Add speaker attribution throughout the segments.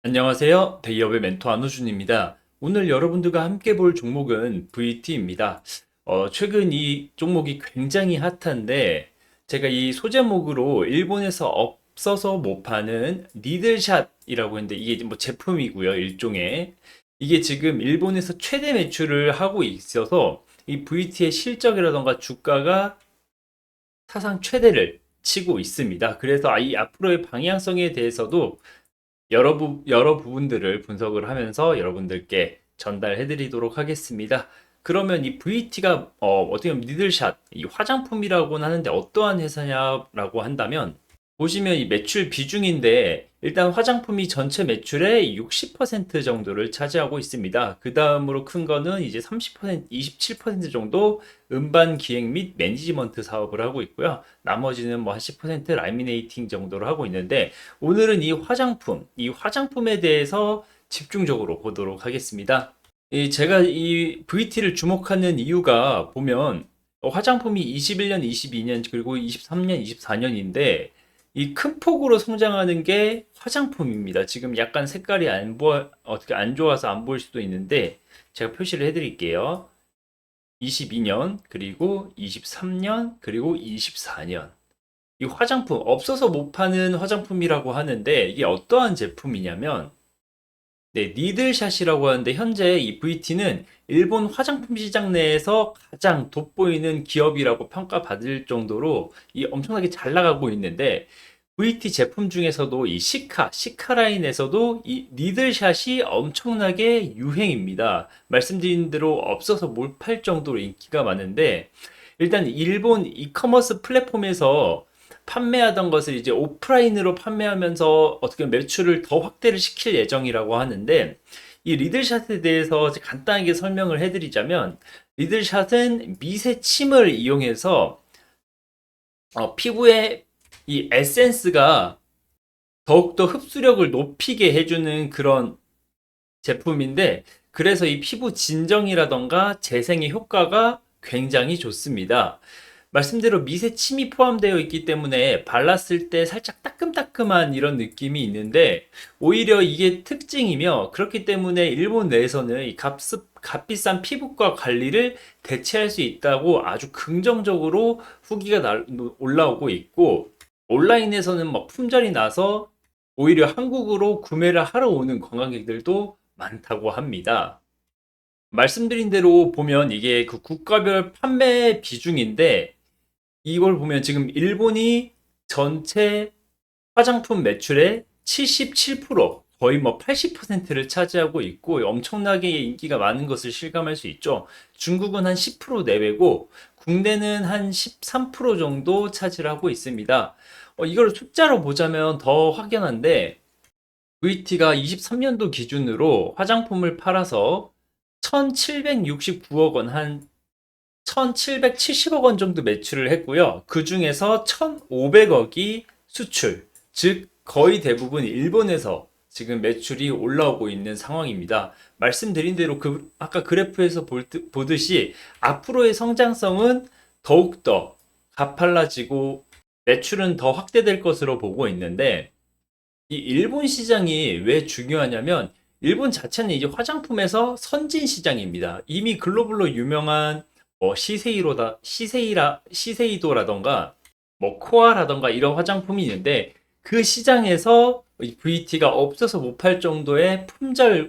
Speaker 1: 안녕하세요. 대기업의 멘토 안호준입니다. 오늘 여러분들과 함께 볼 종목은 VT입니다. 최근 이 종목이 굉장히 핫한데, 제가 이 소제목으로 일본에서 없어서 못 파는 니들샷이라고 했는데, 이게 뭐 제품이고요, 일종의. 이게 지금 일본에서 최대 매출을 하고 있어서, 이 VT의 실적이라던가 주가가 사상 최대를 치고 있습니다. 그래서 이 앞으로의 방향성에 대해서도 여러 부분들을 분석을 하면서 여러분들께 전달해 드리도록 하겠습니다. 그러면 이 VT가 어떻게 보면 니들샷, 이 화장품이라고는 하는데 어떠한 회사냐라고 한다면 보시면 이 매출 비중인데 일단 화장품이 전체 매출의 60% 정도를 차지하고 있습니다. 그 다음으로 큰 거는 이제 30%, 27% 정도 음반 기획 및 매니지먼트 사업을 하고 있고요. 나머지는 뭐 한 10% 라미네이팅 정도로 하고 있는데 오늘은 이 화장품에 대해서 집중적으로 보도록 하겠습니다. 제가 이 VT를 주목하는 이유가 보면 화장품이 21년, 22년, 그리고 23년, 24년인데 이 큰 폭으로 성장하는 게 화장품입니다. 지금 약간 색깔이 어떻게 안 좋아서 안 보일 수도 있는데 제가 표시를 해드릴게요. 22년, 그리고 23년, 그리고 24년. 이 화장품, 없어서 못 파는 화장품이라고 하는데 이게 어떠한 제품이냐면 네, 니들샷이라고 하는데 현재 이 VT는 일본 화장품 시장 내에서 가장 돋보이는 기업이라고 평가받을 정도로 이 엄청나게 잘 나가고 있는데 VT 제품 중에서도 이 시카 라인에서도 이 니들샷이 엄청나게 유행입니다. 말씀드린 대로 없어서 못 팔 정도로 인기가 많은데 일단 일본 이커머스 플랫폼에서 판매하던 것을 이제 오프라인으로 판매하면서 어떻게 매출을 더 확대를 시킬 예정이라고 하는데 이 리들샷에 대해서 간단하게 설명을 해드리자면 리들샷은 미세 침을 이용해서 피부에 이 에센스가 더욱더 흡수력을 높이게 해주는 그런 제품인데 그래서 이 피부 진정이라던가 재생의 효과가 굉장히 좋습니다. 말씀대로 미세 침이 포함되어 있기 때문에 발랐을 때 살짝 따끔따끔한 이런 느낌이 있는데 오히려 이게 특징이며 그렇기 때문에 일본 내에서는 이 값비싼 피부과 관리를 대체할 수 있다고 아주 긍정적으로 후기가 올라오고 있고 온라인에서는 막 품절이 나서 오히려 한국으로 구매를 하러 오는 관광객들도 많다고 합니다. 말씀드린 대로 보면 이게 그 국가별 판매 비중인데 이걸 보면 지금 일본이 전체 화장품 매출의 77%, 거의 뭐 80%를 차지하고 있고 엄청나게 인기가 많은 것을 실감할 수 있죠. 중국은 한 10% 내외고 국내는 한 13% 정도 차지를 하고 있습니다. 이걸 숫자로 보자면 더 확연한데 VT가 23년도 기준으로 화장품을 팔아서 1769억 원, 한 1770억 원 정도 매출을 했고요. 그 중에서 1500억이 수출, 즉 거의 대부분 일본에서 지금 매출이 올라오고 있는 상황입니다. 말씀드린 대로 아까 그래프에서 보듯이 앞으로의 성장성은 더욱더 가팔라지고 매출은 더 확대될 것으로 보고 있는데 이 일본 시장이 왜 중요하냐면 일본 자체는 이제 화장품에서 선진 시장입니다. 이미 글로벌로 유명한 시세이도라던가 뭐 코아라던가 이런 화장품이 있는데 그 시장에서 VT가 없어서 못 팔 정도의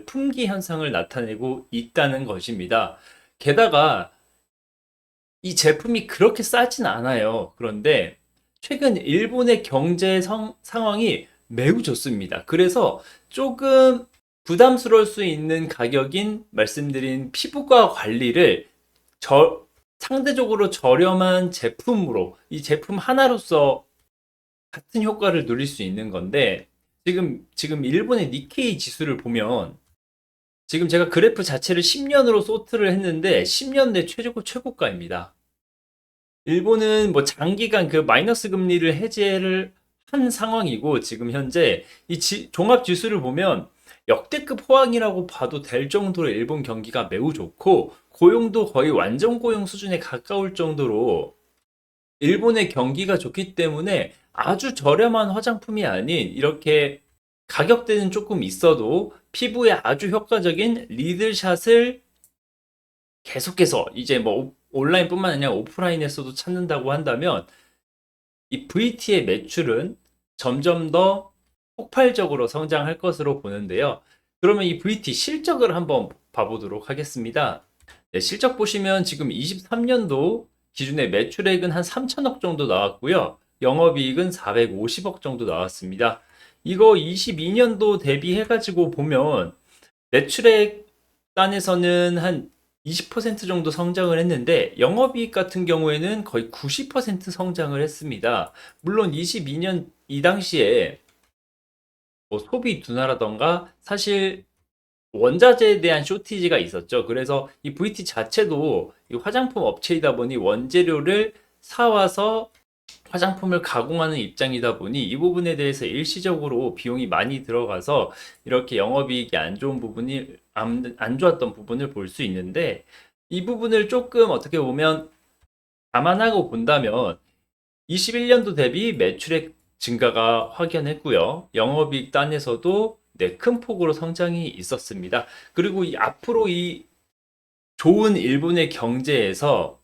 Speaker 1: 품귀 현상을 나타내고 있다는 것입니다. 게다가 이 제품이 그렇게 싸진 않아요. 그런데 최근 일본의 상황이 매우 좋습니다. 그래서 조금 부담스러울 수 있는 가격인 말씀드린 피부과 관리를 저, 상대적으로 저렴한 제품으로 이 제품 하나로서 같은 효과를 누릴 수 있는 건데 지금 일본의 니케이 지수를 보면 지금 제가 그래프 자체를 10년으로 소트를 했는데 10년 내 최고가입니다. 일본은 뭐 장기간 그 마이너스 금리를 해제를 한 상황이고 지금 현재 종합 지수를 보면 역대급 호황이라고 봐도 될 정도로 일본 경기가 매우 좋고 고용도 거의 완전 고용 수준에 가까울 정도로 일본의 경기가 좋기 때문에 아주 저렴한 화장품이 아닌 이렇게 가격대는 조금 있어도 피부에 아주 효과적인 리들샷을 계속해서 이제 뭐 온라인뿐만 아니라 오프라인에서도 찾는다고 한다면 이 VT의 매출은 점점 더 폭발적으로 성장할 것으로 보는데요. 그러면 이 VT 실적을 한번 봐보도록 하겠습니다. 네, 실적 보시면 지금 23년도 기준의 매출액은 한 3천억 정도 나왔고요. 영업이익은 450억 정도 나왔습니다. 이거 22년도 대비해가지고 보면 매출액 단에서는 한 20% 정도 성장을 했는데 영업이익 같은 경우에는 거의 90% 성장을 했습니다. 물론 22년 이 당시에 뭐 소비 둔화라던가 사실 원자재에 대한 쇼티지가 있었죠. 그래서 이 VT 자체도 이 화장품 업체이다 보니 원재료를 사와서 화장품을 가공하는 입장이다 보니 이 부분에 대해서 일시적으로 비용이 많이 들어가서 이렇게 영업이익이 안 좋은 부분이 안 좋았던 부분을 볼 수 있는데 이 부분을 조금 어떻게 보면 감안하고 본다면 21년도 대비 매출액 증가가 확연했고요. 영업이익 단에서도 네, 큰 폭으로 성장이 있었습니다. 그리고 앞으로 이 좋은 일본의 경제에서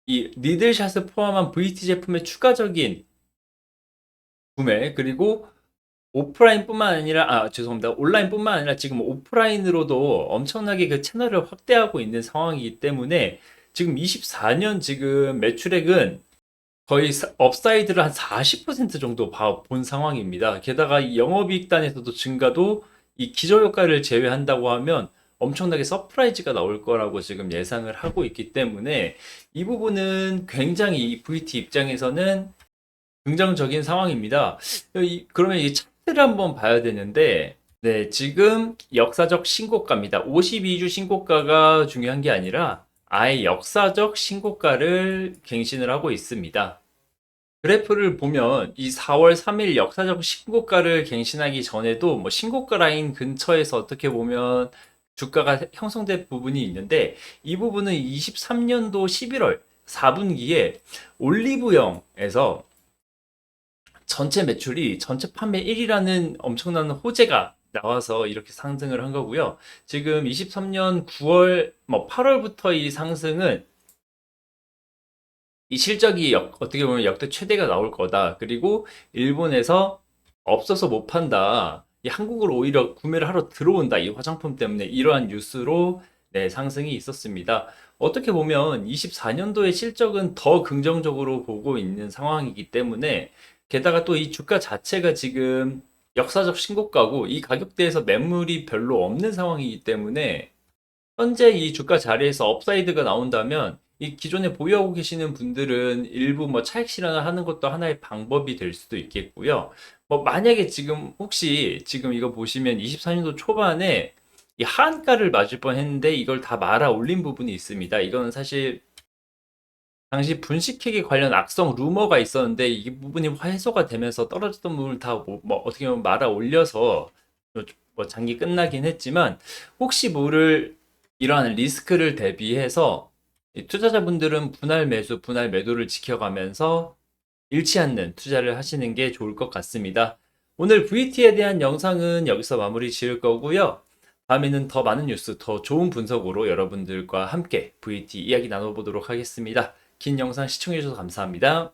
Speaker 1: 이 리들샷을 포함한 VT 제품의 추가적인 구매 그리고 오프라인뿐만 아니라 죄송합니다. 온라인뿐만 아니라 지금 오프라인으로도 엄청나게 그 채널을 확대하고 있는 상황이기 때문에 지금 24년 지금 매출액은 거의 업사이드를 한 40% 정도 본 상황입니다. 게다가 이 영업이익단에서도 증가도 이 기저효과를 제외한다고 하면 엄청나게 서프라이즈가 나올 거라고 지금 예상을 하고 있기 때문에 이 부분은 굉장히 이 VT 입장에서는 긍정적인 상황입니다. 그러면 이 차트를 한번 봐야 되는데, 네, 지금 역사적 신고가입니다. 52주 신고가가 중요한 게 아니라 아예 역사적 신고가를 갱신을 하고 있습니다. 그래프를 보면 이 4월 3일 역사적 신고가를 갱신하기 전에도 뭐 신고가 라인 근처에서 어떻게 보면 주가가 형성된 부분이 있는데 이 부분은 23년도 11월 4분기에 올리브영에서 전체 매출이 전체 판매 1위라는 엄청난 호재가 나와서 이렇게 상승을 한 거고요. 지금 23년 9월, 뭐 8월부터 이 상승은 이 실적이 어떻게 보면 역대 최대가 나올 거다. 그리고 일본에서 없어서 못 판다. 이 한국으로 오히려 구매를 하러 들어온다. 이 화장품 때문에 이러한 뉴스로 네, 상승이 있었습니다. 어떻게 보면 24년도의 실적은 더 긍정적으로 보고 있는 상황이기 때문에 게다가 또 이 주가 자체가 지금 역사적 신고가고 이 가격대에서 매물이 별로 없는 상황이기 때문에 현재 이 주가 자리에서 업사이드가 나온다면 이 기존에 보유하고 계시는 분들은 일부 뭐 차익 실현을 하는 것도 하나의 방법이 될 수도 있겠고요. 뭐 만약에 지금 혹시 지금 이거 보시면 24년도 초반에 이 하한가를 맞을 뻔했는데 이걸 다 말아 올린 부분이 있습니다. 이거는 사실 당시 분식회계 관련 악성 루머가 있었는데 이 부분이 해소가 되면서 떨어졌던 부분을 다 뭐 어떻게 보면 말아 올려서 뭐 장기 끝나긴 했지만 혹시 모를 이러한 리스크를 대비해서 이 투자자분들은 분할 매수, 분할 매도를 지켜가면서 잃지 않는 투자를 하시는 게 좋을 것 같습니다. 오늘 VT에 대한 영상은 여기서 마무리 지을 거고요. 다음에는 더 많은 뉴스, 더 좋은 분석으로 여러분들과 함께 VT 이야기 나눠보도록 하겠습니다. 긴 영상 시청해주셔서 감사합니다.